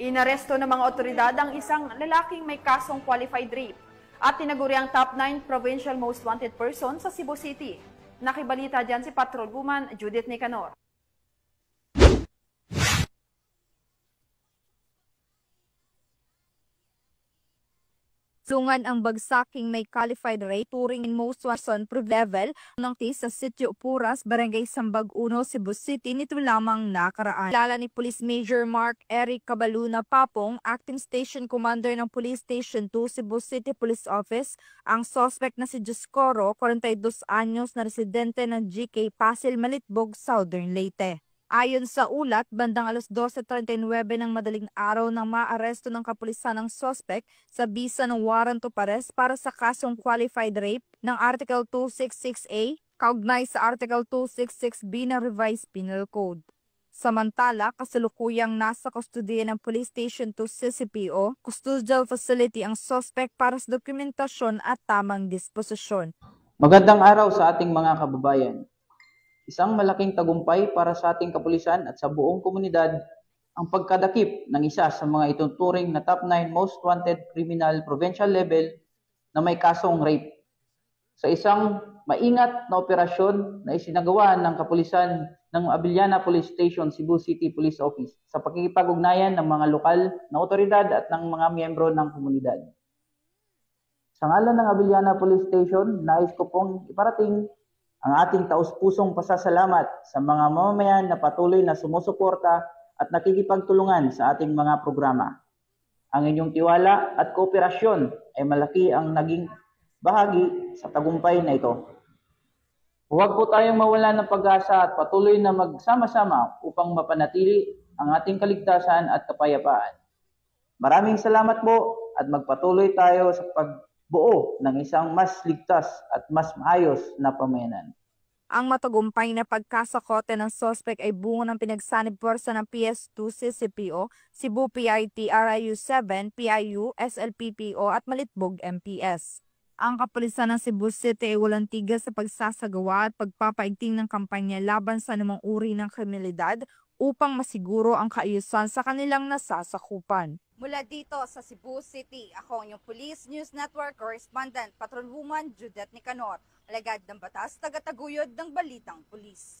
Inaresto ng mga otoridad ang isang lalaking may kasong qualified rape at tinaguri ang top 9 provincial most wanted person sa Cebu City. Nakibalita dyan si Patrol Woman Judith Nicanor. Sungan ang bagsaking may qualified rate turing in most wanted level ng sa Sitio Puras, Barangay Sambag 1, Cebu City nito lamang nakaraan. Kilala ni Police Major Mark Eric Cabaluna Papong, Acting Station Commander ng Police Station 2, Cebu City Police Office, ang suspect na si Joscoro, 42 anyos na residente ng GK Pasil, Malitbog, Southern Leyte. Ayon sa ulat, bandang 12:39 ng madaling araw nang maaresto ng kapulisan ng suspect sa bisa ng warrant of arrest para sa kasong qualified rape ng Article 266A, kaugnay sa Article 266B ng Revised Penal Code. Samantala, kasalukuyang nasa kustodiya ng Police Station 2 CCPO, custodial facility ang suspect para sa dokumentasyon at tamang disposisyon. Magandang araw sa ating mga kababayan. Isang malaking tagumpay para sa ating kapulisan at sa buong komunidad ang pagkadakip ng isa sa mga ituturing na top 9 most wanted criminal provincial level na may kasong rape. Sa isang maingat na operasyon na isinagawa ng kapulisan ng Abiliana Police Station, Cebu City Police Office sa pakikipag-ugnayan ng mga lokal na otoridad at ng mga miyembro ng komunidad. Sa ngalan ng Abiliana Police Station, nais ko pong iparating ang ating taus-pusong pasasalamat sa mga mamamayan na patuloy na sumusuporta at nakikipagtulungan sa ating mga programa. Ang inyong tiwala at kooperasyon ay malaki ang naging bahagi sa tagumpay na ito. Huwag po tayong mawala ng pag-asa at patuloy na magsama-sama upang mapanatili ang ating kaligtasan at kapayapaan. Maraming salamat po at magpatuloy tayo sa pagbuo ng isang mas ligtas at mas maayos na pamayanan. Ang matagumpay na pagkasakote ng suspect ay bunga ng pinagsanib puwersa ng PS2 CCPO, Cebu PIT, RIU 7, PIU, SLPPO at Malitbog MPS. Ang kapulisan ng Cebu City ay walang tigil sa pagsasagawa at pagpapaigting ng kampanya laban sa anumang uri ng kriminalidad upang masiguro ang kaayusan sa kanilang nasasakupan. Mula dito sa Cebu City, ako ang inyong Police News Network Correspondent, Patrol Woman Judith Nicanor, alagad ng batas, tagataguyod ng Balitang Pulis.